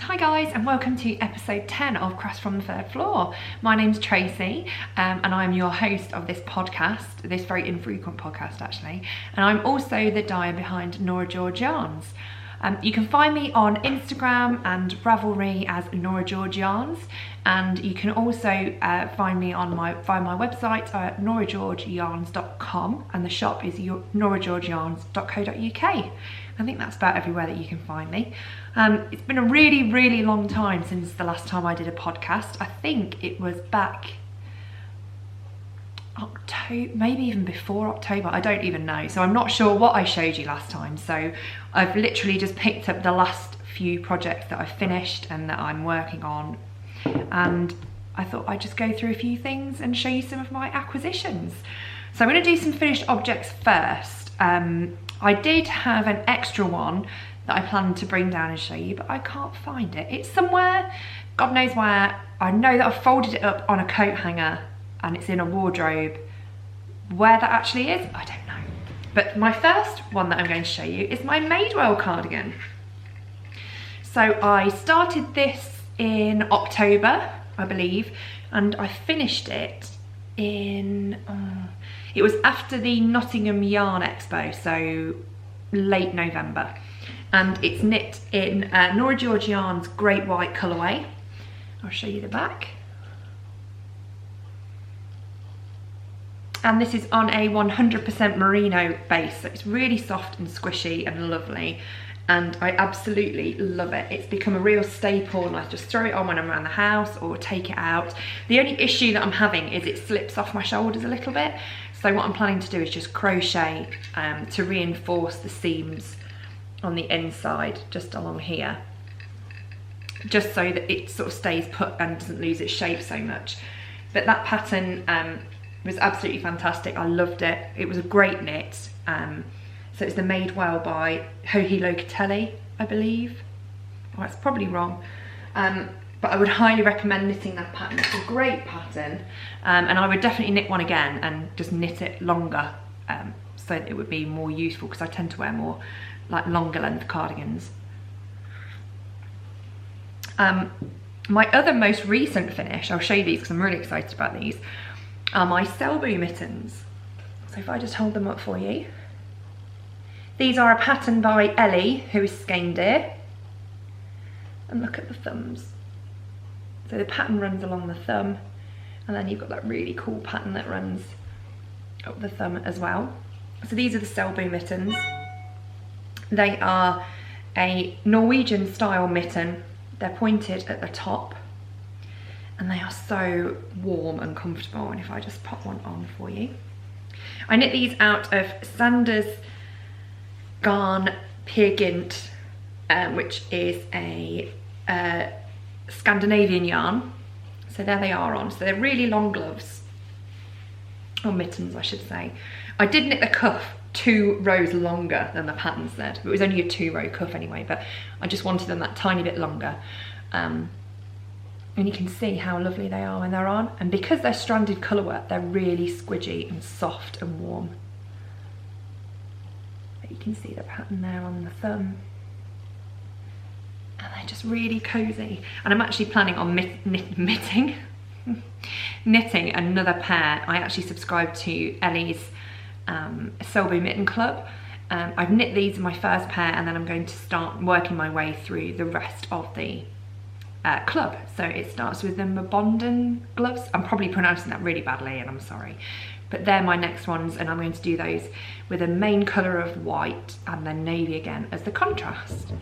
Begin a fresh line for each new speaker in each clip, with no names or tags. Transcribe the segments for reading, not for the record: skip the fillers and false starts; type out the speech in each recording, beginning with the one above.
Hi guys, and welcome to episode 10 of Crafts from the Third Floor. My name's Tracy and I'm your host of this podcast, this very infrequent podcast actually, and I'm also the dyer behind NorahGeorgeYarns. You can find me on Instagram and Ravelry as NorahGeorgeYarns, and you can also find me on via my website at NorahGeorgeYarns.com, and the shop is NorahGeorgeYarns.co.uk. I think that's about everywhere that you can find me. It's been a really long time since the last time I did a podcast. I think it was back October, maybe even before October, I don't even know. So I'm not sure what I showed you last time. So I've literally just picked up the last few projects that I've finished and that I'm working on. And I thought I'd just go through a few things and show you some of my acquisitions. So I'm gonna do some finished objects first. I did have an extra one that I planned to bring down and show you, but I can't find it. It's somewhere, God knows where. I know that I've folded it up on a coat hanger and it's in a wardrobe. Where that actually is, I don't know. But my first one that I'm going to show you is my Madewell cardigan. So I started this in October, I believe, and I finished it in, it was after the Nottingham Yarn Expo, so late November. And it's knit in NorahGeorgeYarns Great White colourway. I'll show you the back. And this is on a 100% merino base, so it's really soft and squishy and lovely, and I absolutely love it. It's become a real staple, and I just throw it on when I'm around the house or take it out. The only issue that I'm having is it slips off my shoulders a little bit, so what I'm planning to do is just crochet to reinforce the seams on the inside, just along here, just so that it sort of stays put and doesn't lose its shape so much. But that pattern was absolutely fantastic. I loved it. It was a great knit. So it's the Madewell by Locatelli, I believe. Oh, it's probably wrong. But I would highly recommend knitting that pattern. It's a great pattern. And I would definitely knit one again and just knit it longer so that it would be more useful, because I tend to wear more like longer length cardigans. My other most recent finish, I'll show you these because I'm really excited about these, are my Selbu mittens. So if I just hold them up for you. These are a pattern by Ellie, who is Skeindeer. And look at the thumbs. So the pattern runs along the thumb, and then you've got that really cool pattern that runs up the thumb as well. So these are the Selbu mittens. They are a Norwegian style mitten. They're pointed at the top, and they are so warm and comfortable. And if I just pop one on for you. I knit these out of Sanders Garn Peer Gynt, which is a Scandinavian yarn. So there they are on. So they're really long gloves, or mittens I should say. I did knit the cuff 2 rows longer than the pattern said. It was only a 2-row cuff anyway, but I just wanted them that tiny bit longer. And you can see how lovely they are when they're on. And because they're stranded colourwork, they're really squidgy and soft and warm. But you can see the pattern there on the thumb. And they're just really cosy. And I'm actually planning on knitting another pair. I actually subscribe to Ellie's Selbu Mitten Club. I've knit these in my first pair, and then I'm going to start working my way through the rest of the club. So it starts with the Mudgeon gloves. I'm probably pronouncing that really badly, and I'm sorry, but they're my next ones, and I'm going to do those with a main colour of white and then navy again as the contrast.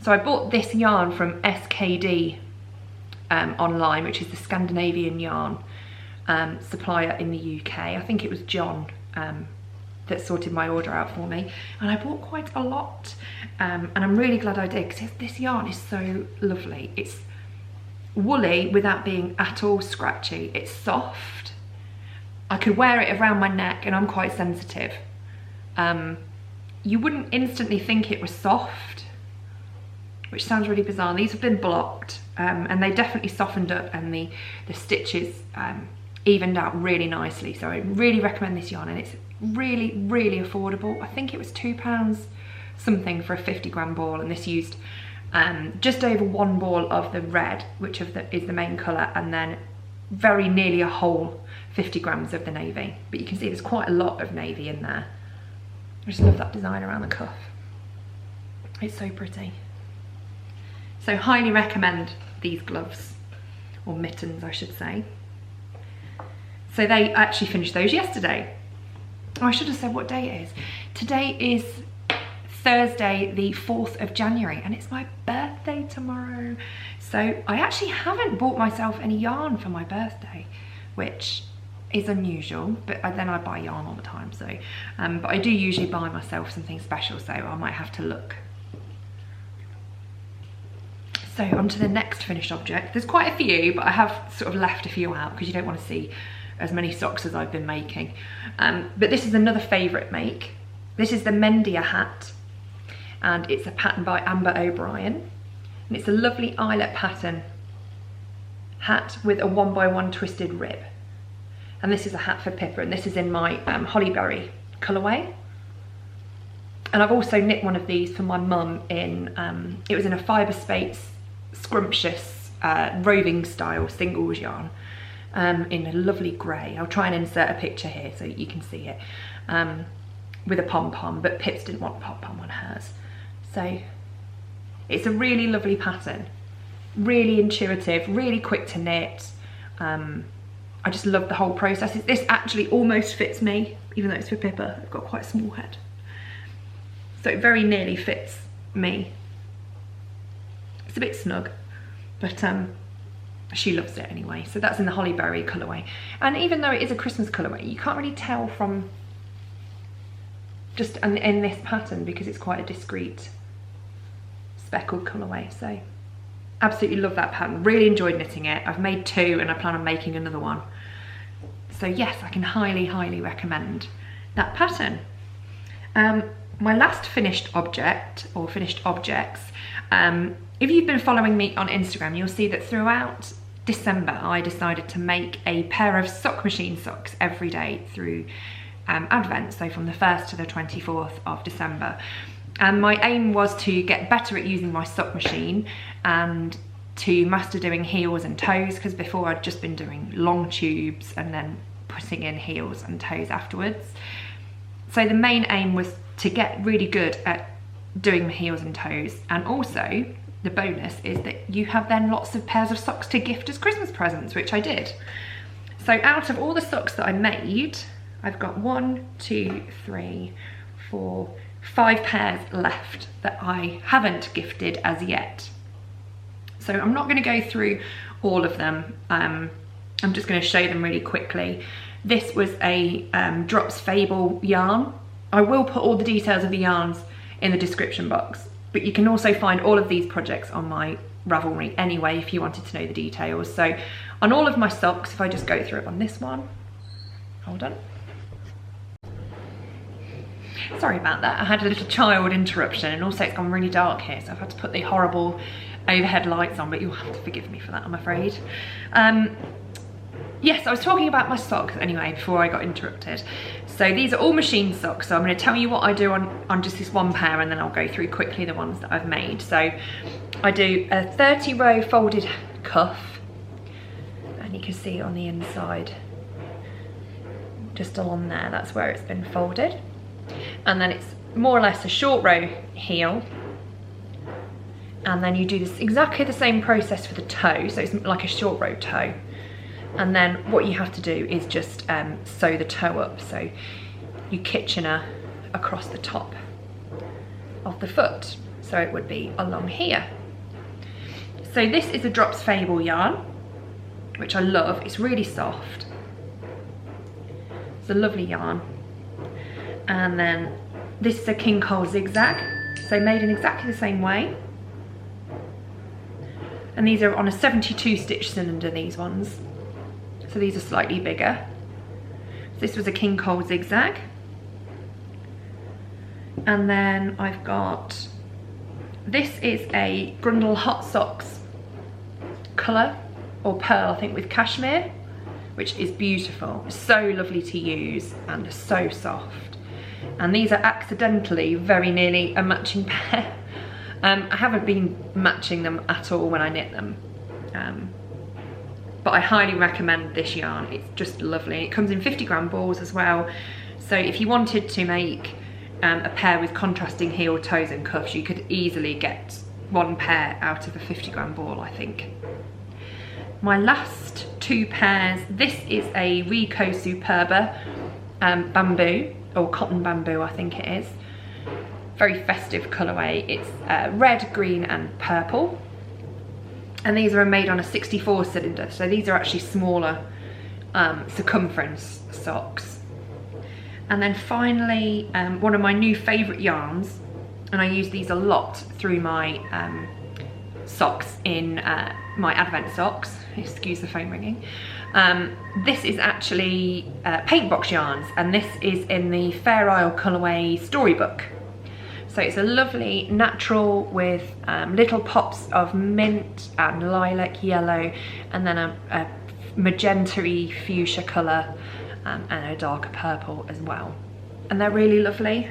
So I bought this yarn from SKD online, which is the Scandinavian yarn supplier in the UK. I think it was John that sorted my order out for me, and I bought quite a lot, and I'm really glad I did, because this yarn is so lovely. It's woolly without being at all scratchy. It's soft. I could wear it around my neck, and I'm quite sensitive. You wouldn't instantly think it was soft, which sounds really bizarre. These have been blocked, and they definitely softened up, and the stitches evened out really nicely. So I really recommend this yarn, and it's really affordable. I think it was £2 something for a 50 gram ball, and this used just over 1 ball of the red, which is the main colour, and then very nearly a whole 50 grams of the navy. But you can see there's quite a lot of navy in there. I just love that design around the cuff. It's so pretty. So highly recommend these gloves, or mittens I should say. So they actually finished those yesterday. Oh, I should have said what day it is. Today is Thursday the 4th of January and it's my birthday tomorrow. So I actually haven't bought myself any yarn for my birthday, which is unusual, but then I buy yarn all the time. So, but I do usually buy myself something special, so I might have to look. So on to the next finished object. There's quite a few, but I have sort of left a few out because you don't want to see as many socks as I've been making. But this is another favourite make. This is the Mendia hat, and it's a pattern by Ambah O'Brien, and it's a lovely eyelet pattern hat with a 1x1 twisted rib. And this is a hat for Pippa, and this is in my Hollyberry colourway. And I've also knit one of these for my mum in, it was in a Fibre Space scrumptious roving style singles yarn, in a lovely grey. I'll try and insert a picture here so you can see it, with a pom-pom, but Pips didn't want pom-pom on hers. So it's a really lovely pattern, really intuitive, really quick to knit. I just love the whole process. This actually almost fits me, even though it's for Pippa. I've got quite a small head. So it very nearly fits me. It's a bit snug, but she loves it anyway. So that's in the Hollyberry colourway. And even though it is a Christmas colourway, you can't really tell from just in this pattern because it's quite a discreet speckled colourway. So absolutely love that pattern. Really enjoyed knitting it. I've made 2 and I plan on making another one. So yes, I can highly, highly recommend that pattern. My last finished object, or finished objects, if you've been following me on Instagram, you'll see that throughout December I decided to make a pair of sock machine socks every day through Advent, so from the 1st to the 24th of December. And my aim was to get better at using my sock machine and to master doing heels and toes, because before I'd just been doing long tubes and then putting in heels and toes afterwards. So the main aim was to get really good at doing the heels and toes, and also the bonus is that you have then lots of pairs of socks to gift as Christmas presents, which I did. So out of all the socks that I made, I've got 1, 2, 3, 4, 5 pairs left that I haven't gifted as yet. So I'm not going to go through all of them. I'm just going to show them really quickly. This was a Drops Fable yarn. I will put all the details of the yarns in the description box, but you can also find all of these projects on my Ravelry anyway if you wanted to know the details. So on all of my socks, if I just go through it on this one, hold on. Sorry about that, I had a little child interruption, and also it's gone really dark here, so I've had to put the horrible overhead lights on, but you'll have to forgive me for that, I'm afraid. Yes, I was talking about my socks anyway before I got interrupted. So these are all machine socks, so I'm going to tell you what I do on just this one pair, and then I'll go through quickly the ones that I've made. So I do a 30 row folded cuff, and you can see it on the inside, just along there, that's where it's been folded. And then it's more or less a short row heel, and then you do this exactly the same process for the toe, so it's like a short row toe. And then what you have to do is just sew the toe up, so you Kitchener across the top of the foot, so it would be along here. So this is a Drops Fable yarn, which I love. It's really soft. It's a lovely yarn. And then this is a King Cole zigzag, so made in exactly the same way. And these are on a 72 stitch cylinder, these ones. So these are slightly bigger. This was a King Cole zigzag. And then I've got, this is a Grundl Hot Socks colour, or pearl I think, with cashmere, which is beautiful. So lovely to use and so soft. And these are accidentally very nearly a matching pair I haven't been matching them at all when I knit them. But I highly recommend this yarn. It's just lovely. It comes in 50-gram balls as well. So if you wanted to make a pair with contrasting heel, toes and cuffs, you could easily get one pair out of a 50-gram ball, I think. My last two pairs, this is a Rico Superba bamboo, or cotton bamboo I think it is. Very festive colourway. It's red, green and purple. And these are made on a 64 cylinder, so these are actually smaller circumference socks. And then finally, one of my new favourite yarns, and I use these a lot through my socks in my advent socks. Excuse the phone ringing. This is actually paint box yarns, and this is in the Fair Isle colourway Storybook. So it's a lovely natural with little pops of mint and lilac yellow, and then a magenta-y fuchsia colour and a darker purple as well. And they're really lovely.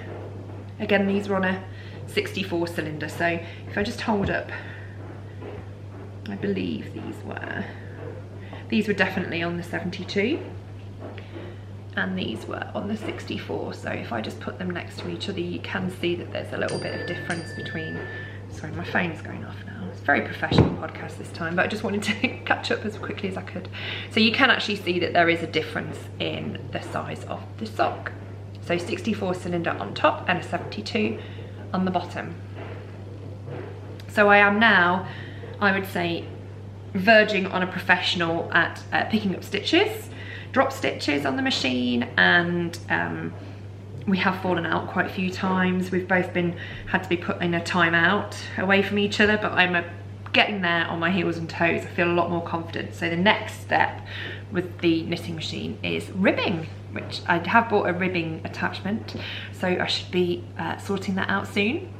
Again, these are on a 64 cylinder, so if I just hold up, I believe these were definitely on the 72. And these were on the 64, so if I just put them next to each other, you can see that there's a little bit of difference between, sorry, my phone's going off now. It's a very professional podcast this time, but I just wanted to catch up as quickly as I could. So you can actually see that there is a difference in the size of the sock. So 64 cylinder on top and a 72 on the bottom. So I am now, I would say, verging on a professional at picking up stitches. Drop stitches on the machine, and we have fallen out quite a few times. We've both had to be put in a timeout away from each other, but I'm getting there on my heels and toes. I feel a lot more confident. So the next step with the knitting machine is ribbing, which I have bought a ribbing attachment, so I should be sorting that out soon.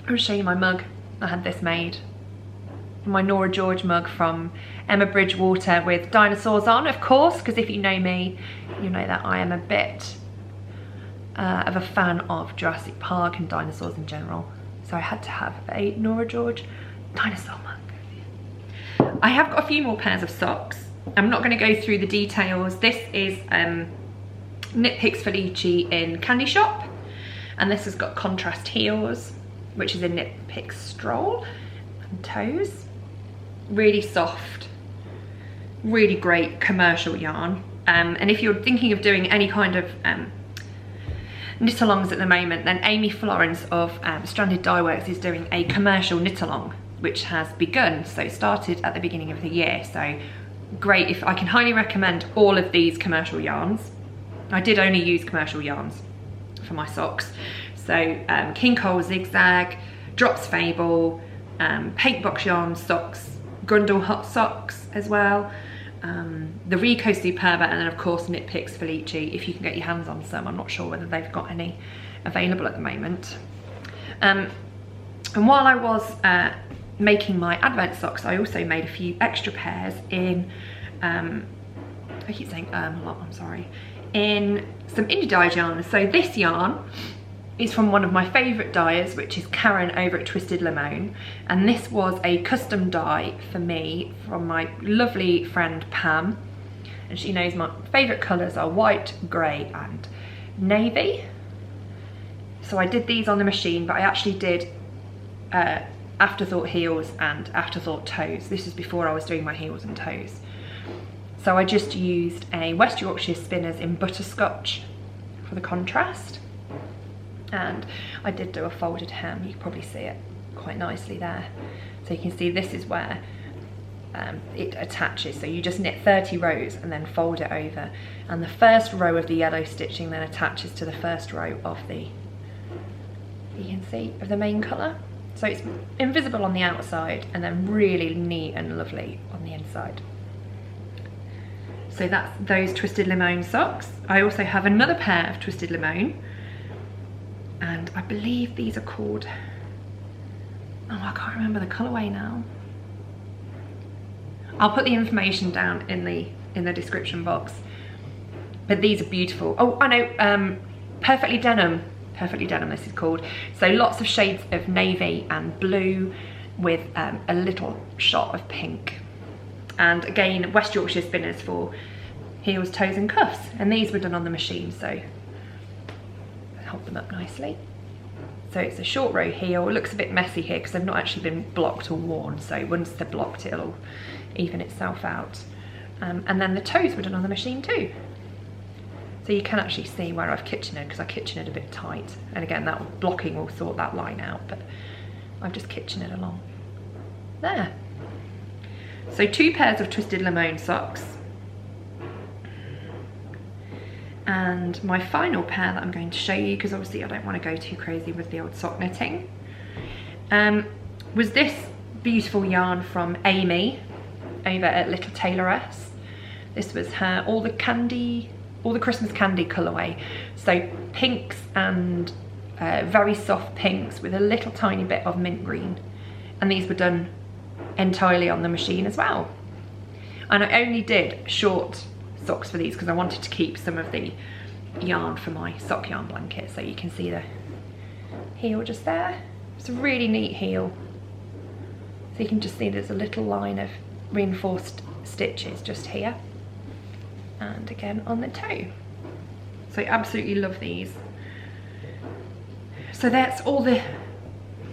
I'll show you my mug. I had this made. My Norah George mug from Emma Bridgewater with dinosaurs on, of course, because if you know me, you know that I am a bit of a fan of Jurassic Park and dinosaurs in general. So I had to have a Norah George dinosaur mug. I have got a few more pairs of socks. I'm not going to go through the details. This is Knit Picks Felici in Candy Shop, and this has got contrast heels, which is in Knit Picks Stroll, and toes. Really soft, really great commercial yarn. And if you're thinking of doing any kind of knit-alongs at the moment, then Amy Florence of Stranded Dye Works is doing a commercial knit-along, which has begun, so started at the beginning of the year. So great, if I can highly recommend all of these commercial yarns. I did only use commercial yarns for my socks. So King Cole Zigzag, Drops Fable, Paint Box Yarn socks, Grundl Hot Socks as well, the Rico Superba, and then of course Knit Picks Felici, if you can get your hands on some. I'm not sure whether they've got any available at the moment. And while I was making my advent socks, I also made a few extra pairs in, I keep saying a lot, I'm sorry, in some indie dyed yarn. So this yarn is from one of my favourite dyers, which is Karen over at Twisted Limone, and this was a custom dye for me from my lovely friend Pam, and she knows my favourite colours are white, grey and navy. So I did these on the machine, but I actually did afterthought heels and afterthought toes. This is before I was doing my heels and toes. So I just used a West Yorkshire Spinners in Butterscotch for the contrast. And I did do a folded hem. You can probably see it quite nicely there. So you can see this is where it attaches. So you just knit 30 rows and then fold it over. And the first row of the yellow stitching then attaches to the first row of the, you can see, of the main colour. So it's invisible on the outside and then really neat and lovely on the inside. So that's those Twisted Limone socks. I also have another pair of Twisted Limone, and I believe these are called, oh, I can't remember the colourway now. I'll put the information down in the description box. But these are beautiful. Oh, I know, Perfectly Denim Perfectly Denim this is called. So lots of shades of navy and blue with a little shot of pink. And again, West Yorkshire spinners for heels, toes and cuffs. And these were done on the machine, so hold them up nicely. So it's a short row heel. It looks a bit messy here because they've not actually been blocked or worn. So once they're blocked, it'll even itself out. And then the toes were done on the machine too. So you can actually see where I've kitchened because I kitchened a bit tight. And again, that blocking will sort that line out, but I've just kitchened along. There. So 2 pairs of twisted limone socks. And my final pair that I'm going to show you, because obviously I don't want to go too crazy with the old sock knitting, was this beautiful yarn from Amy over at Little Tailoress. This was her all the Christmas candy colourway. So pinks and very soft pinks with a little tiny bit of mint green. And these were done entirely on the machine as well. And I only did short socks for these because I wanted to keep some of the yarn for my sock yarn blanket. So you can see the heel just there. It's a really neat heel. So you can just see there's a little line of reinforced stitches just here. And again on the toe. So I absolutely love these. So that's all the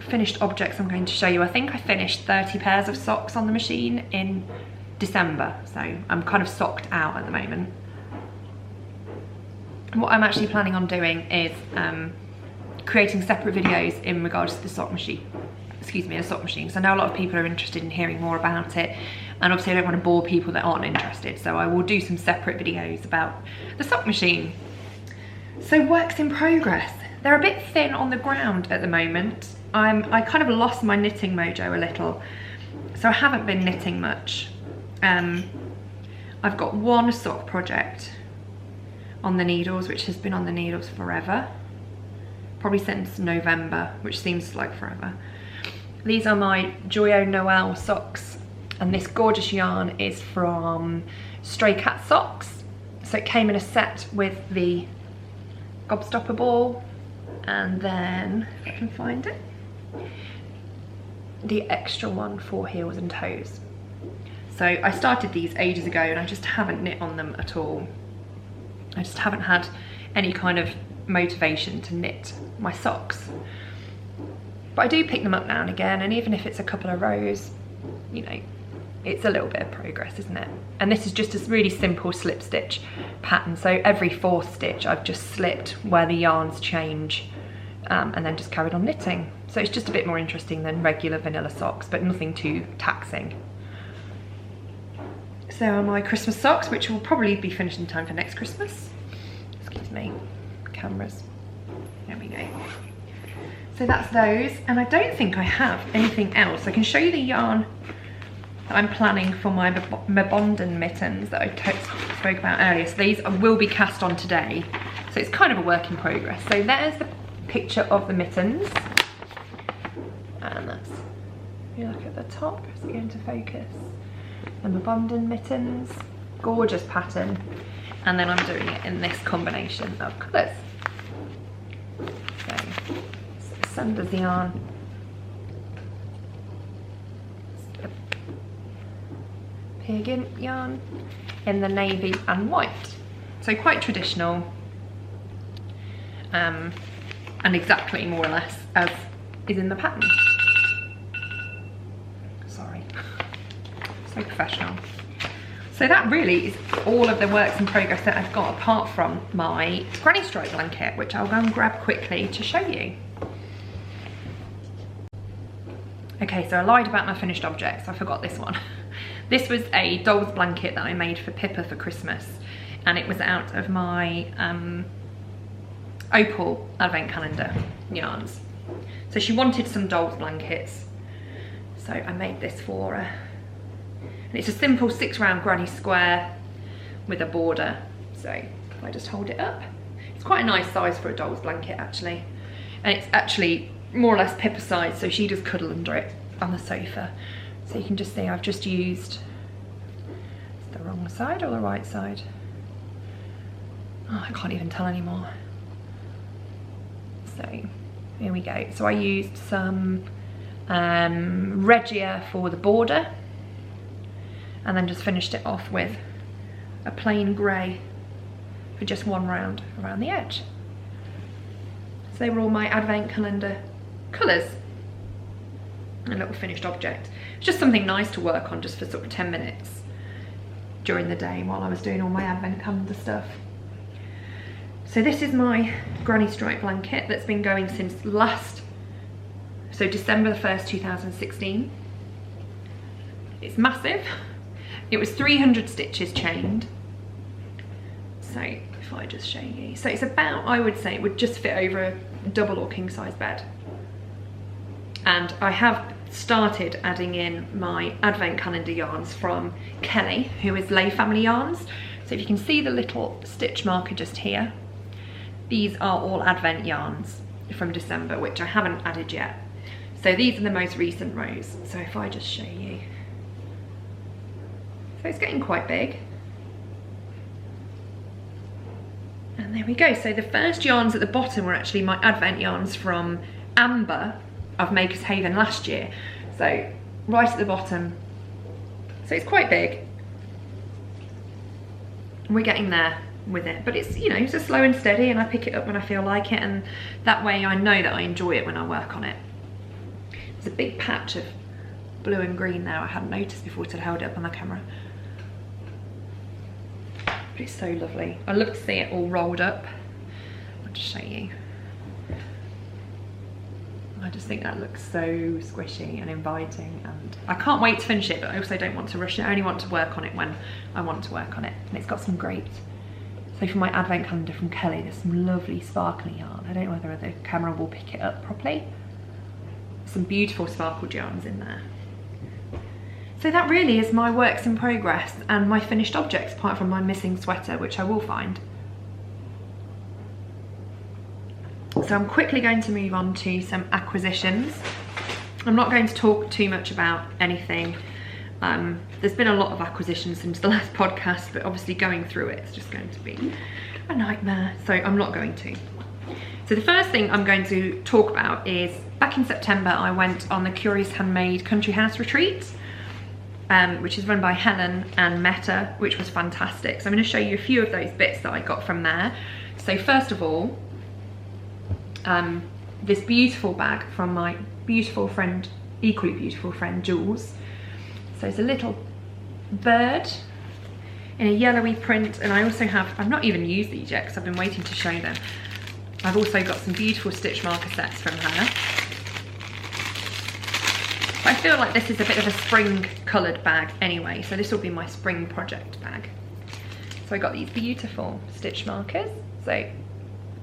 finished objects I'm going to show you. I think I finished 30 pairs of socks on the machine in December, so I'm kind of socked out at the moment. What I'm actually planning on doing is creating separate videos in regards to the sock machine. Excuse me, the sock machine. So I know a lot of people are interested in hearing more about it, and obviously I don't want to bore people that aren't interested, so I will do some separate videos about the sock machine. So works in progress. They're a bit thin on the ground at the moment. I kind of lost my knitting mojo a little, so I haven't been knitting much. I've got one sock project on the needles, which has been on the needles forever, probably since November, which seems like forever. These are my Joyo Noel socks, and this gorgeous yarn is from Stray Cat Socks. So it came in a set with the gobstopper ball, and then, if I can find it, the extra one for heels and toes. So I started these ages ago and I just haven't knit on them at all. I just haven't had any kind of motivation to knit my socks. But I do pick them up now and again, and even if it's a couple of rows, you know, it's a little bit of progress, isn't it? And this is just a really simple slip stitch pattern. So every 4th stitch I've just slipped where the yarns change, and then just carried on knitting. So it's just a bit more interesting than regular vanilla socks, but nothing too taxing. So are my Christmas socks, which will probably be finished in time for next Christmas. Excuse me, cameras. There we go. So that's those, and I don't think I have anything else. I can show you the yarn that I'm planning for my Mabondon mittens that I spoke about earlier. So these will be cast on today. So it's kind of a work in progress. So there's the picture of the mittens. And that's, if you look at the top, is it going to focus? The Mabondon mittens, gorgeous pattern. And then I'm doing it in this combination of colours. So Sanders yarn. Peggy yarn in the navy and white. So quite traditional. And exactly more or less as is in the pattern. Sorry. So professional. So that really is all of the works in progress that I've got, apart from my granny stripe blanket, which I'll go and grab quickly to show you. Okay, so I lied about my finished objects. I forgot this one. This was a doll's blanket that I made for Pippa for Christmas, and it was out of my Opal advent calendar yarns. So she wanted some doll's blankets, so I made this for her. And it's a simple 6 round granny square with a border. So if I just hold it up, it's quite a nice size for a doll's blanket actually. And it's actually more or less Pippa size, so she does cuddle under it on the sofa. So you can just see I've just used the wrong side or the right side. Oh, I can't even tell anymore. So here we go. So I used some Regia for the border, and then just finished it off with a plain grey for just one round around the edge. So they were all my advent calendar colours. A little finished object. It's just something nice to work on just for sort of 10 minutes during the day while I was doing all my advent calendar stuff. So this is my granny stripe blanket that's been going since so December the 1st, 2016. It's massive. It was 300 stitches chained. So if I just show you. So it's about, I would say it would just fit over a double or king size bed. And I have started adding in my advent calendar yarns from Kelly, who is Lay Family Yarns. So if you can see the little stitch marker just here, these are all advent yarns from December, which I haven't added yet. So these are the most recent rows. So if I just show you. So it's getting quite big. And there we go. So the first yarns at the bottom were actually my advent yarns from Ambah of Makers Haven last year. So right at the bottom. So it's quite big. We're getting there with it, but it's, you know, it's just slow and steady, and I pick it up when I feel like it, and that way I know that I enjoy it when I work on it. There's a big patch of blue and green there I hadn't noticed before till I held it up on the camera. But it's so lovely. I love to see it all rolled up. I'll just show you. I just think that looks so squishy and inviting, and I can't wait to finish it, but I also don't want to rush it. I only want to work on it when I want to work on it. And it's got some great, so for my advent calendar from Kelly, there's some lovely sparkly yarn. I don't know whether the camera will pick it up properly. Some beautiful sparkled yarns in there. So that really is my works in progress and my finished objects, apart from my missing sweater, which I will find. So I'm quickly going to move on to some acquisitions. I'm not going to talk too much about anything. There's been a lot of acquisitions since the last podcast, but obviously going through it, it's just going to be a nightmare. So I'm not going to. So the first thing I'm going to talk about is, back in September, I went on the Curious Handmade Country House Retreat, which is run by Helen and Meta, which was fantastic. So I'm going to show you a few of those bits that I got from there. So first of all, this beautiful bag from my beautiful friend, equally beautiful friend, Jules. So it's a little bird in a yellowy print, and I also have, I've not even used these yet because I've been waiting to show them. I've also got some beautiful stitch marker sets from her. I feel like this is a bit of a spring coloured bag anyway, so this will be my spring project bag. So I got these beautiful stitch markers. So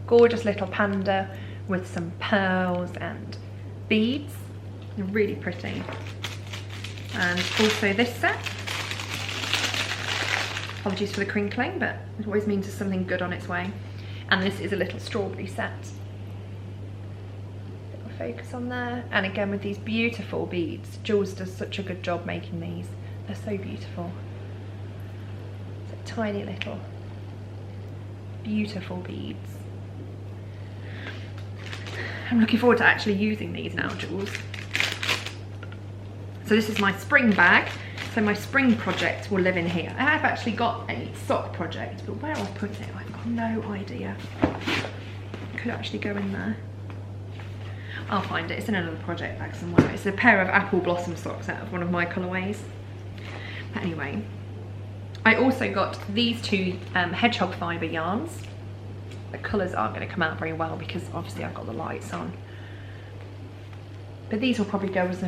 gorgeous little panda with some pearls and beads. They're really pretty. And also this set. Apologies for the crinkling, but it always means there's something good on its way. And this is a little strawberry set. Little focus on there. And again with these beautiful beads. Jules does such a good job making these. They're so beautiful. So tiny little beautiful beads. I'm looking forward to actually using these now, Jules. So this is my spring bag. So my spring project will live in here. I have actually got a sock project, but where I'll put it, I've got no idea. It could actually go in there. I'll find it. It's in another project bag somewhere. It's a pair of apple blossom socks out of one of my colourways. But anyway, I also got these two Hedgehog fibre yarns. The colours aren't going to come out very well because obviously I've got the lights on. But these will probably go as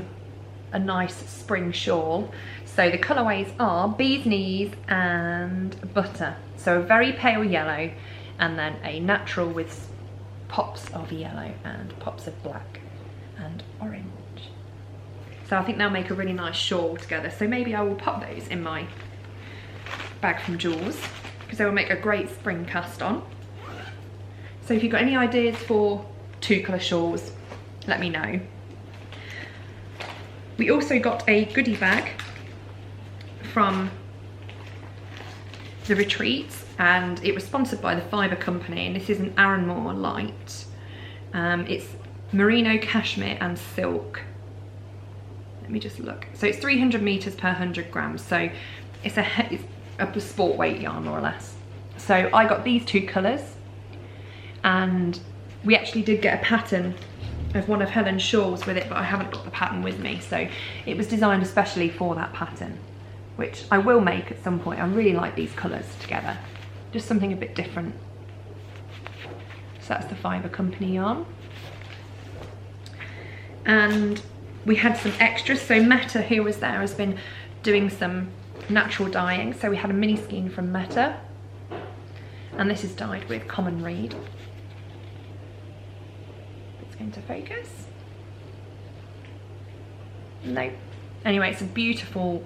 a nice spring shawl. So the colourways are Bee's Knees and Butter. So a very pale yellow, and then a natural with pops of yellow and pops of black and orange. So I think they'll make a really nice shawl together. So maybe I will pop those in my bag from Jules, because they will make a great spring cast on. So if you've got any ideas for two colour shawls, let me know. We also got a goodie bag from the retreat, and it was sponsored by the Fibre company, and this is an Arranmore light, It's merino, cashmere and silk. Let me just look. So it's 300 meters per 100 grams. So it's a sport weight yarn, more or less. So I got these two colors, and we actually did get a pattern of one of Helen's shawls with it, but I haven't got the pattern with me. So it was designed especially for that pattern, which I will make at some point. I really like these colors together. Just something a bit different. So that's the Fibre Company yarn. And we had some extras. So Meta, who was there, has been doing some natural dyeing. So we had a mini skein from Meta, and this is dyed with common reed. It's going to focus. No. Anyway, it's a beautiful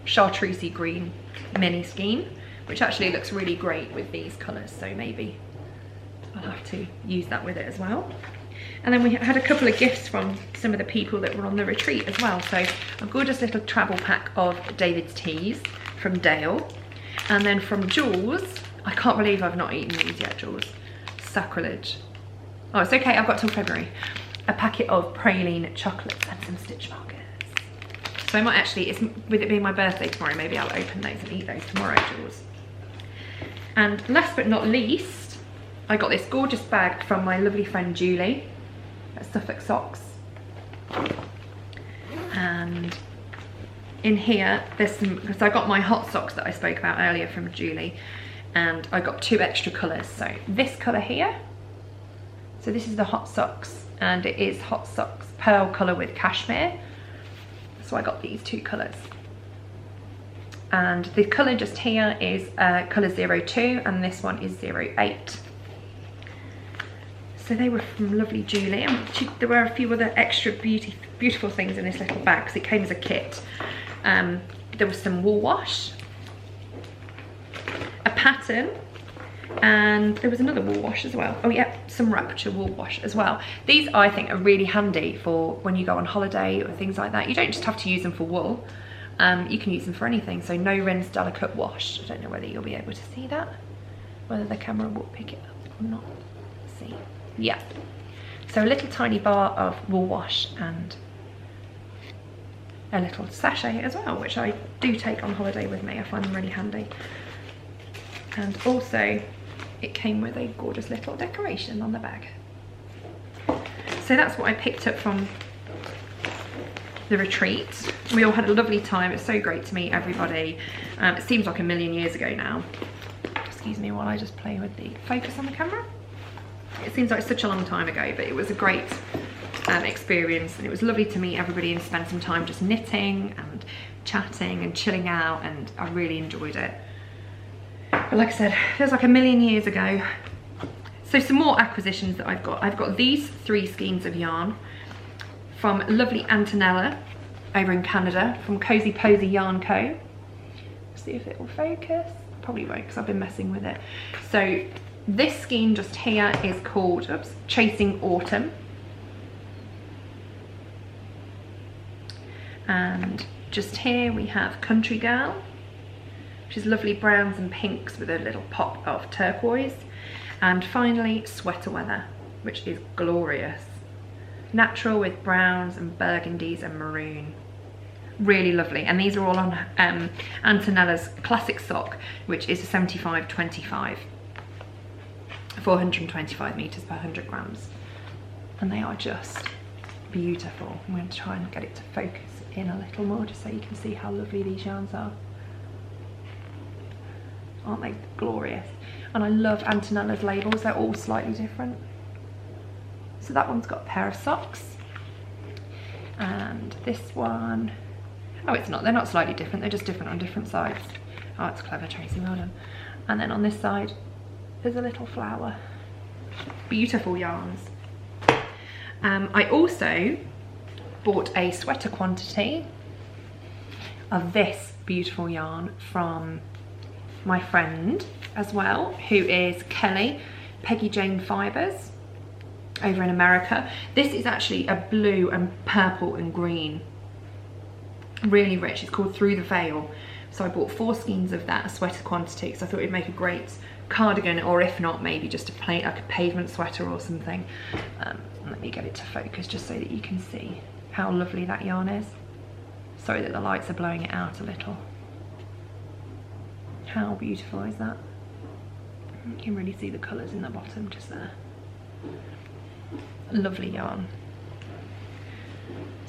chartreusey green mini skein, which actually looks really great with these colours. So maybe I'll have to use that with it as well. And then we had a couple of gifts from some of the people that were on the retreat as well. So a gorgeous little travel pack of David's teas from Dale. And then from Jules, I can't believe I've not eaten these yet, Jules. Sacrilege. Oh, it's okay, I've got till February. A packet of praline chocolates and some stitch markers. So I might actually, with it being my birthday tomorrow, maybe I'll open those and eat those tomorrow, Jules. And last but not least, I got this gorgeous bag from my lovely friend Julie at Suffolk Socks. And in here, there's some, because I got my hot socks that I spoke about earlier from Julie, and I got two extra colours. So this colour here, so this is the hot socks, and it is hot socks pearl colour with cashmere. So I got these two colours. And the colour just here is colour 02, and this one is 08. So they were from lovely Julie, and there were a few other extra beautiful things in this little bag because it came as a kit. There was some wool wash, a pattern, and there was another wool wash as well. Oh yeah, some Rapture wool wash as well. These I think are really handy for when you go on holiday or things like that. You don't just have to use them for wool, you can use them for anything. So no rinse, delicate wash. I don't know whether you'll be able to see that, whether the camera will pick it up or not. Let's see. Yeah, so a little tiny bar of wool wash and a little sachet as well, which I do take on holiday with me. I find them really handy. And also it came with a gorgeous little decoration on the bag. So that's what I picked up from the retreat. We all had a lovely time. It's so great to meet everybody. It seems like a million years ago now. Excuse me while I just play with the focus on the camera. It seems like such a long time ago, but it was a great experience, and it was lovely to meet everybody and spend some time just knitting and chatting and chilling out, and I really enjoyed it. But like I said, it was like a million years ago. So some more acquisitions that I've got these 3 skeins of yarn from lovely Antonella over in Canada from Cozy Posy Yarn Co. See if it will focus. Probably won't because I've been messing with it. So this skein just here is called Chasing Autumn. And just here we have Country Girl, which is lovely browns and pinks with a little pop of turquoise. And finally Sweater Weather, which is glorious. Natural with browns and burgundies and maroon. Really lovely. And these are all on Antonella's classic sock, which is a 75-25. 425 meters per 100 grams, and they are just beautiful. I'm going to try and get it to focus in a little more just so you can see how lovely these yarns are. Aren't they glorious? And I love Antonella's labels, they're all slightly different. So that one's got a pair of socks, and this one, oh it's not, they're not slightly different, they're just different on different sides. Oh, it's clever, Tracy, well done. And then on this side there's a little flower. Beautiful yarns. I also bought a sweater quantity of this beautiful yarn from my friend as well, who is Kelly, Peggy Jane Fibres over in America. This is actually a blue and purple and green. Really rich. It's called Through the Veil. So I bought 4 skeins of that, a sweater quantity, because I thought it'd make a great cardigan, or if not, maybe just like a pavement sweater or something. Let me get it to focus just so that you can see how lovely that yarn is. Sorry that the lights are blowing it out a little. How beautiful is that? You can really see the colours in the bottom just there. Lovely yarn.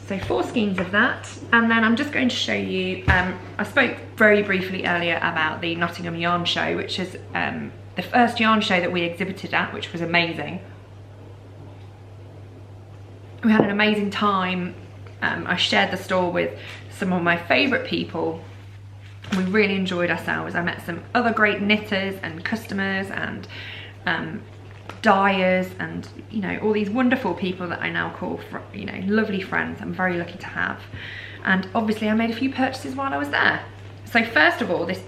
So 4 skeins of that, and then I'm just going to show you, I spoke very briefly earlier about the Nottingham Yarn Show, which is the first yarn show that we exhibited at, which was amazing. We had an amazing time. I shared the store with some of my favourite people. We really enjoyed ourselves. I met some other great knitters and customers and dyers and, you know, all these wonderful people that I now call, you know, lovely friends I'm very lucky to have. And obviously I made a few purchases while I was there. So first of all, this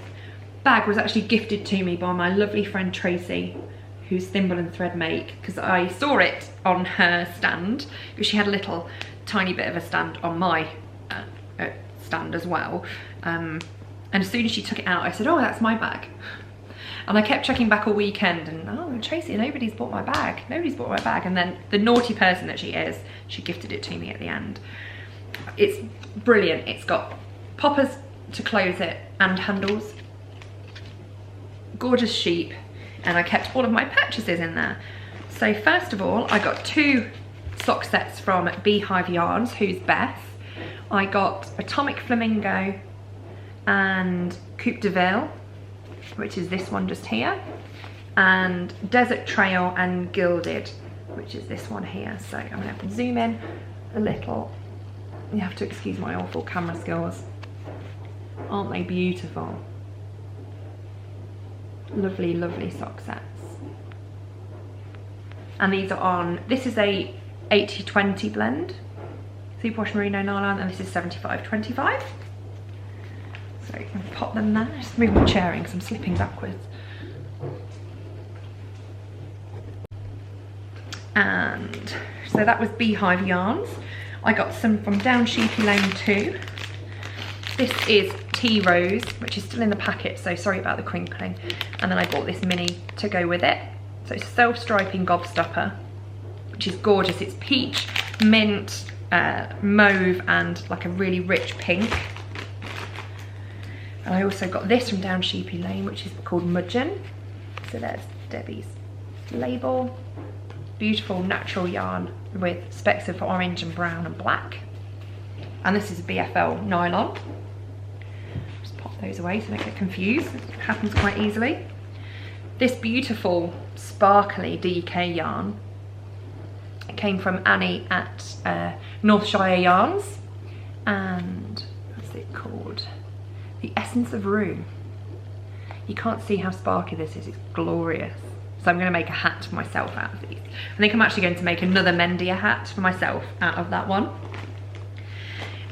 bag was actually gifted to me by my lovely friend Tracy, who's Thimble and Thread make, because I saw it on her stand, because she had a little tiny bit of a stand on my stand as well. And as soon as she took it out, I said, oh, that's my bag. And I kept checking back all weekend and, oh, Tracy, nobody's bought my bag. Nobody's bought my bag. And then the naughty person that she is, she gifted it to me at the end. It's brilliant. It's got poppers to close it and handles. Gorgeous sheep. And I kept all of my purchases in there. So first of all, I got 2 sock sets from Beehive Yarns, who's Beth. I got Atomic Flamingo and Coupe de Ville, which is this one just here, and Desert Trail and Gilded, which is this one here. So I'm gonna have to zoom in a little. You have to excuse my awful camera skills. Aren't they beautiful? Lovely, lovely sock sets. And these are on, this is a 80-20 blend, Superwash Merino nylon, and this is 75-25. So you can pop them there. Just move my chair in because I'm slipping backwards. And so that was Beehive Yarns. I got some from down Sheepy Lane too. This is Tea Rose, which is still in the packet, so sorry about the crinkling. And then I bought this mini to go with it. So it's a self-striping gobstopper, which is gorgeous. It's peach, mint, mauve, and like a really rich pink. And I also got this from down Sheepy Lane, which is called Mudgeon. So there's Debbie's label. Beautiful natural yarn with specks of orange and brown and black. And this is a BFL nylon. Just pop those away so they don't get confused. It happens quite easily. This beautiful sparkly DK yarn, it came from Annie at Northshire Yarns. And what's it called? The Essence of Rue. You can't see how sparkly this is, it's glorious. So I'm going to make a hat for myself out of these. I think I'm actually going to make another Mendia hat for myself out of that one.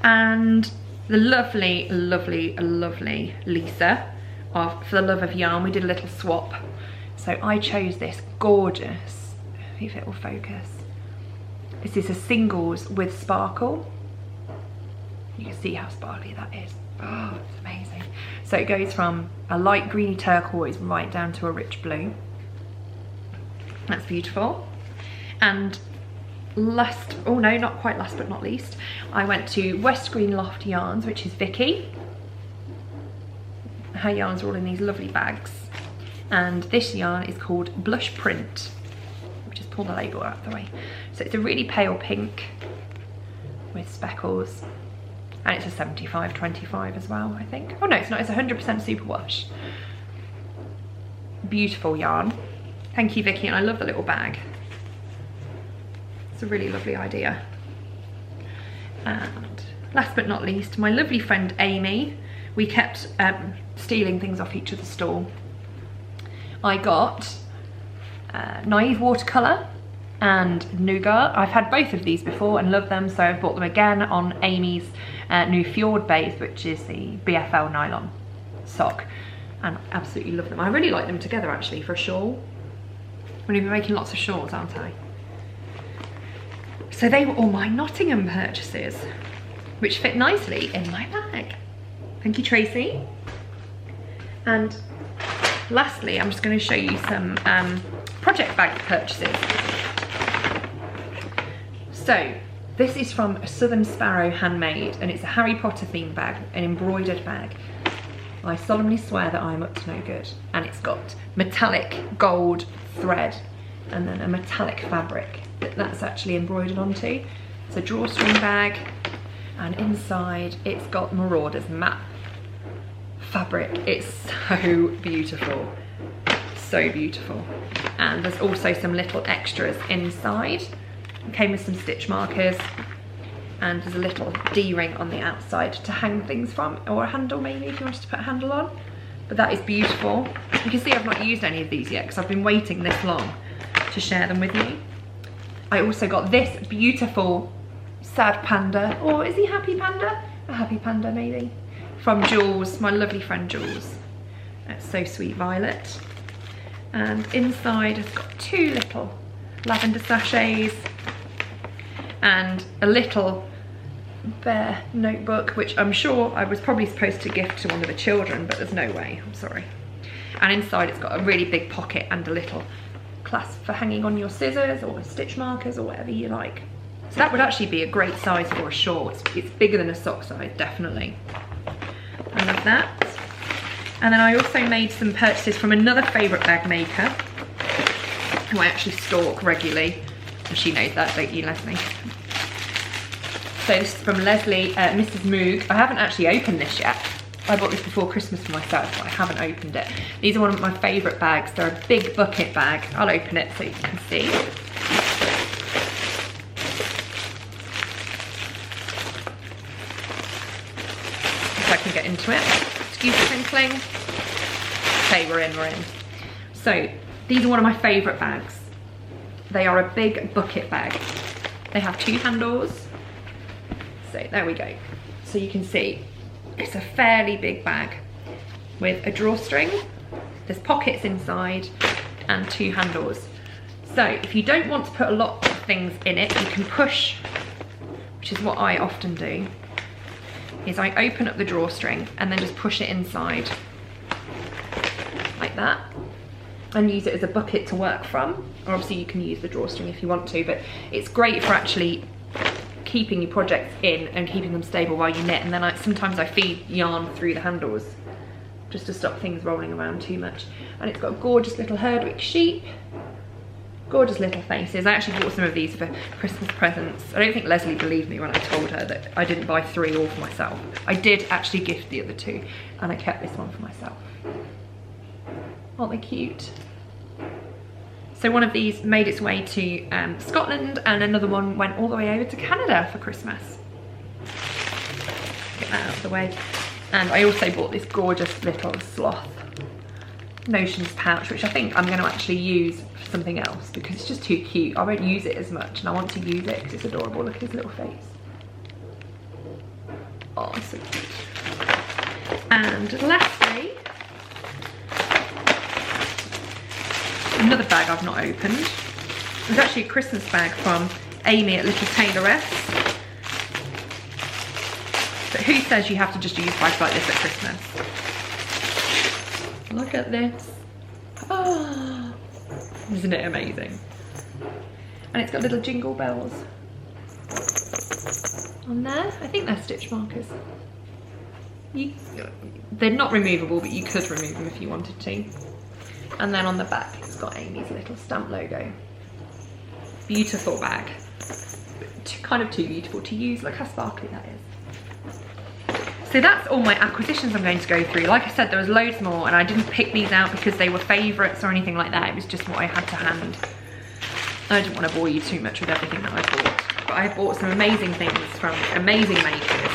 And the lovely, lovely, lovely Lisa of For the Love of Yarn, we did a little swap. So I chose this gorgeous, if it will focus. This is a singles with sparkle. You can see how sparkly that is. Oh, it's amazing. So it goes from a light greeny turquoise right down to a rich blue. That's beautiful. And last, oh no, not quite last but not least, I went to West Green Loft Yarns, which is Vicky. Her yarns are all in these lovely bags. And this yarn is called Blush Print. Let me just pull the label out of the way. So it's a really pale pink with speckles. And it's a 75-25 as well, I think. Oh no, it's not, it's 100% superwash. Beautiful yarn. Thank you, Vicky, and I love the little bag. It's a really lovely idea. And last but not least, my lovely friend Amy. We kept stealing things off each other's stall. I got Naive Watercolour and Nougat. I've had both of these before and love them, so I've bought them again on Amy's new Fjord Base, which is the BFL nylon sock, and I absolutely love them. I really like them together actually for a shawl. I'm going to be making lots of shawls, aren't I? So they were all my Nottingham purchases, which fit nicely in my bag. Thank you, Tracy. And lastly, I'm just going to show you some project bag purchases. So this is from Southern Sparrow Handmade, and it's a Harry Potter themed bag, an embroidered bag. I solemnly swear that I'm up to no good. And it's got metallic gold thread and then a metallic fabric that's actually embroidered onto. It's a drawstring bag, and inside it's got Marauder's map fabric. It's so beautiful, so beautiful. And there's also some little extras inside. It came with some stitch markers, and there's a little D-ring on the outside to hang things from, or a handle maybe if you wanted to put a handle on. But that is beautiful. You can see I've not used any of these yet because I've been waiting this long to share them with you. I also got this beautiful sad panda, or is he happy panda? A happy panda maybe. From Jules, my lovely friend Jules. That's so sweet, Violet. And inside it's got two little lavender sachets and a little bear notebook, which I'm sure I was probably supposed to gift to one of the children, but there's no way, I'm sorry. And inside it's got a really big pocket and a little clasp for hanging on your scissors or stitch markers or whatever you like. So that would actually be a great size for a shawl. It's bigger than a sock size, definitely. I love that. And then I also made some purchases from another favourite bag maker who I actually stalk regularly, and she knows that, don't you, Leslie? So this is from Leslie, Mrs. Moog. I haven't actually opened this yet. I bought this before Christmas for myself, but I haven't opened it. These are one of my favourite bags. They're a big bucket bag. I'll open it so you can see. If I can get into it. Excuse the crinkling. Okay, we're in. So these are one of my favourite bags. They are a big bucket bag. They have two handles. So there we go. So you can see it's a fairly big bag with a drawstring. There's pockets inside and two handles. So if you don't want to put a lot of things in it, you can push, which is what I often do, is I open up the drawstring and then just push it inside like that and use it as a bucket to work from. Or obviously you can use the drawstring if you want to, but it's great for actually keeping your projects in and keeping them stable while you knit. And then sometimes I feed yarn through the handles just to stop things rolling around too much. And it's got gorgeous little Herdwick sheep, gorgeous little faces. I actually bought some of these for Christmas presents. I don't think Leslie believed me when I told her that I didn't buy 3 all for myself. I did actually gift the other 2, and I kept this one for myself. Aren't they cute? So one of these made its way to Scotland, and another one went all the way over to Canada for Christmas. Get that out of the way. And I also bought this gorgeous little sloth notions pouch, which I think I'm going to actually use for something else because it's just too cute. I won't use it as much, and I want to use it because it's adorable. Look at his little face. Oh, it's so cute. And lastly, another bag I've not opened. It's actually a Christmas bag from Amy at Little Tailoress. But who says you have to just use bags like this at Christmas? Look at this. Oh, isn't it amazing? And it's got little jingle bells on there. I think they're stitch markers. They're not removable, but you could remove them if you wanted to. And then on the back, it's got Amy's little stamp logo. Beautiful bag. Kind of too beautiful to use. Look how sparkly that is. So that's all my acquisitions I'm going to go through. Like I said, there was loads more, and I didn't pick these out because they were favourites or anything like that. It was just what I had to hand. I didn't want to bore you too much with everything that I bought. But I bought some amazing things from amazing makers.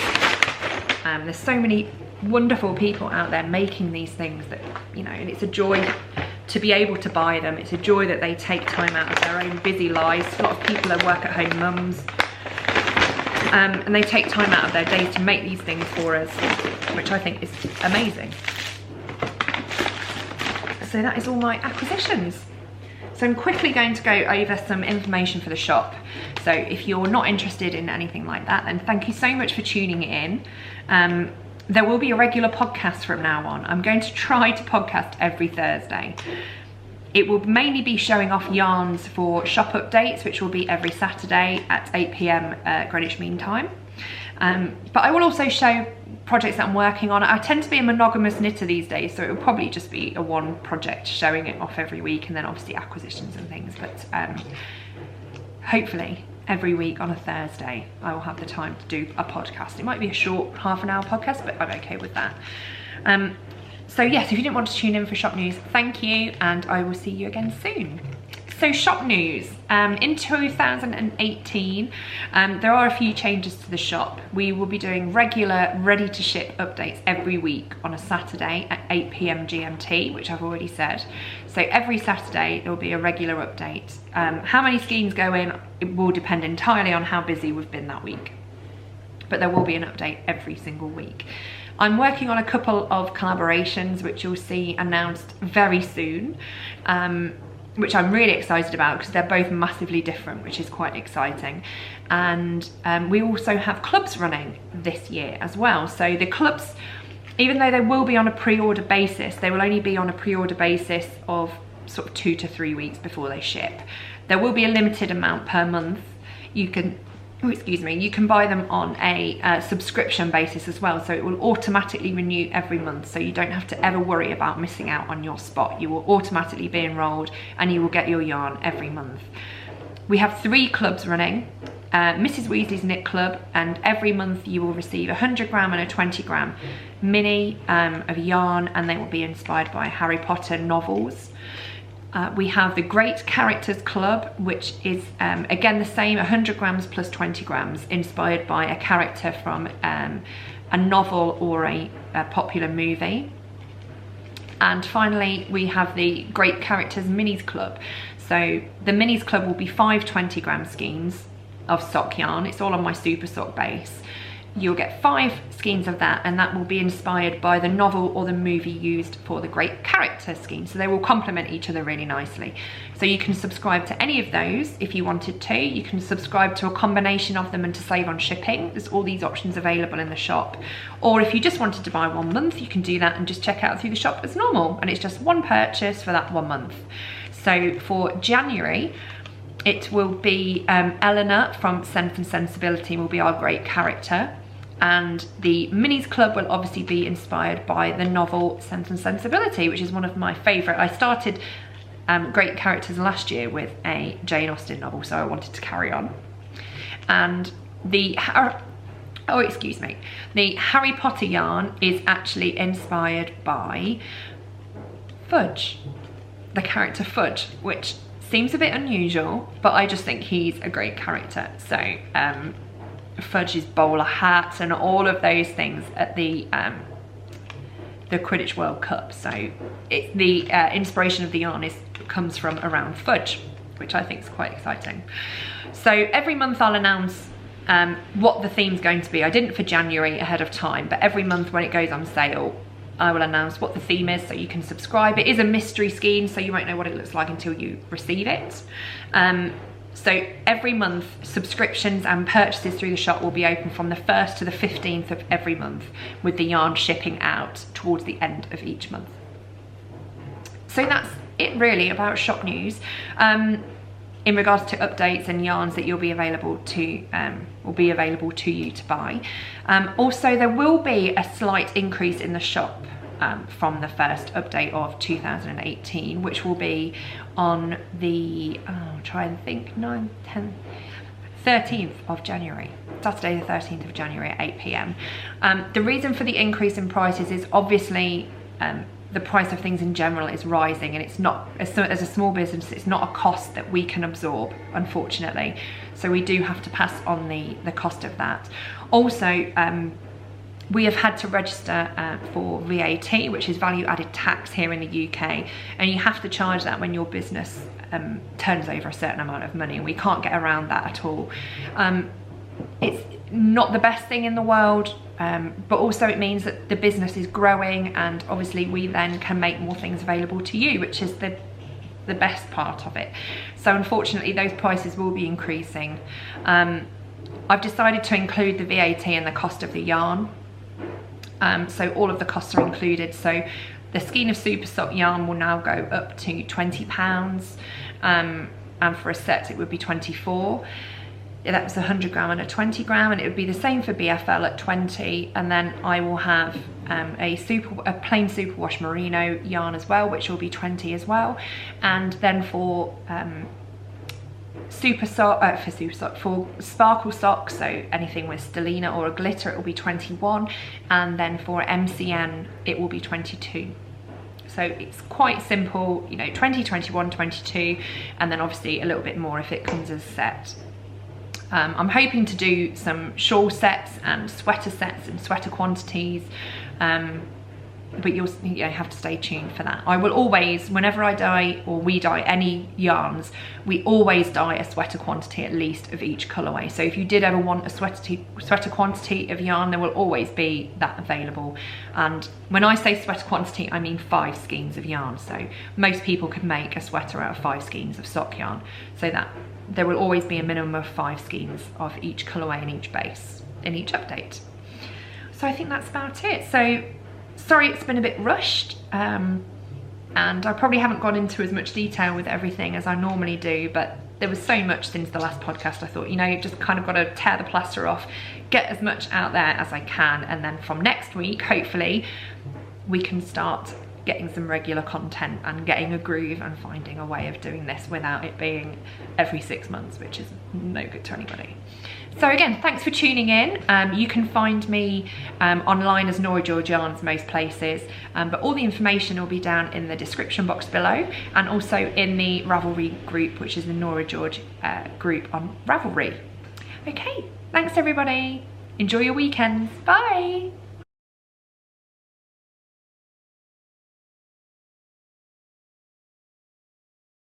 There's so many wonderful people out there making these things that, you know, and it's a joy to be able to buy them. It's a joy that they take time out of their own busy lives. A lot of people are work-at-home mums, and they take time out of their days to make these things for us, which I think is amazing. So that is all my acquisitions. So I'm quickly going to go over some information for the shop. So if you're not interested in anything like that, then thank you so much for tuning in. there will be a regular podcast from now on. I'm going to try to podcast every Thursday. It will mainly be showing off yarns for shop updates, which will be every Saturday at 8 PM Greenwich Mean Time. But I will also show projects that I'm working on. I tend to be a monogamous knitter these days, so it will probably just be a one project showing it off every week, and then obviously acquisitions and things. But hopefully every week on a Thursday I will have the time to do a podcast. It might be a short half-an-hour podcast, but I'm okay with that. So yes, if you didn't want to tune in for shop news, thank you, and I will see you again soon. So shop news, in 2018, there are a few changes to the shop. We will be doing regular ready to ship updates every week on a Saturday at 8 PM GMT, which I've already said. So every Saturday there will be a regular update. How many skeins go in, it will depend entirely on how busy we've been that week. But there will be an update every single week. I'm working on a couple of collaborations which you'll see announced very soon, which I'm really excited about because they're both massively different, which is quite exciting. And we also have clubs running this year as well. So the clubs, even though they will be on a pre-order basis, they will only be on a pre-order basis of sort of 2 to 3 weeks before they ship. There will be a limited amount per month. You can buy them on a subscription basis as well, so it will automatically renew every month, so you don't have to ever worry about missing out on your spot. You will automatically be enrolled and you will get your yarn every month. We have 3 clubs running. Mrs. Weasley's Knit Club, and every month you will receive a 100 gram and a 20 gram mini of yarn, and they will be inspired by Harry Potter novels. We have the Great Characters Club, which is again the same, 100 grams plus 20 grams, inspired by a character from a novel or a popular movie. And finally, we have the Great Characters Minis Club. So the Minis Club will be 5 20 gram skeins of sock yarn. It's all on my Super Sock base. You'll get 5 skeins of that, and that will be inspired by the novel or the movie used for the Great Character scheme. So they will complement each other really nicely. So you can subscribe to any of those if you wanted to. You can subscribe to a combination of them and to save on shipping. There's all these options available in the shop. Or if you just wanted to buy 1 month, you can do that and just check out through the shop as normal. And it's just 1 purchase for that 1 month. So for January, it will be Eleanor from Sense and Sensibility will be our great character. And the Minis Club will obviously be inspired by the novel Sense and Sensibility, which is one of my favourite. I started Great Characters last year with a Jane Austen novel, so I wanted to carry on. And the the Harry Potter yarn is actually inspired by Fudge, the character Fudge, which seems a bit unusual, but I just think he's a great character. So Fudge's bowler hat and all of those things at the Quidditch World Cup. So the inspiration of the yarn comes from around Fudge, which I think is quite exciting. So every month I'll announce what the theme's going to be. I didn't for January ahead of time, but every month when it goes on sale, I will announce what the theme is so you can subscribe. It is a mystery scheme, so you won't know what it looks like until you receive it. So every month, subscriptions and purchases through the shop will be open from the 1st to the 15th of every month, with the yarn shipping out towards the end of each month. So that's it really about shop news. In regards to updates and yarns that will be available to you to buy. Also, there will be a slight increase in the shop from the first update of 2018, which will be on the, try and think, 9, 10, 13th of January, Saturday the 13th of January at 8 PM. The reason for the increase in prices is obviously the price of things in general is rising, and it's not, as a small business, it's not a cost that we can absorb, unfortunately. So we do have to pass on the cost of that. Also, we have had to register for VAT, which is value added tax here in the UK, and you have to charge that when your business turns over a certain amount of money, and we can't get around that at all. It's not the best thing in the world, but also it means that the business is growing, and obviously we then can make more things available to you, which is the best part of it. So unfortunately those prices will be increasing. I've decided to include the VAT and the cost of the yarn So all of the costs are included. So the skein of super sock yarn will now go up to £20, and for a set it would be 24. That was 100 gram and a 20 gram, and it would be the same for BFL at 20. And then I will have a plain superwash merino yarn as well, which will be 20 as well. And then for for sparkle socks, so anything with stellina or a glitter, it will be 21, and then for MCN it will be 22. So it's quite simple, you know, 20, 21, 22, and then obviously a little bit more if it comes as a set. I'm hoping to do some shawl sets and sweater quantities, but you'll have to stay tuned for that. I will always, whenever I dye or we dye any yarns, we always dye a sweater quantity at least of each colourway. So if you did ever want a sweater quantity of yarn, there will always be that available. And when I say sweater quantity, I mean 5 skeins of yarn. So most people can make a sweater out of 5 skeins of sock yarn. So that there will always be a minimum of 5 skeins of each colourway in each base, in each update. So I think that's about it. So sorry it's been a bit rushed, and I probably haven't gone into as much detail with everything as I normally do, but there was so much since the last podcast. I thought, you know, you've just kind of got to tear the plaster off, get as much out there as I can, and then from next week, hopefully, we can start getting some regular content and getting a groove and finding a way of doing this without it being every 6 months, which is no good to anybody. So again, thanks for tuning in. You can find me online as NorahGeorgeYarns most places, but all the information will be down in the description box below, and also in the Ravelry group, which is the Norah George group on Ravelry. Okay, thanks everybody. Enjoy your weekends. Bye.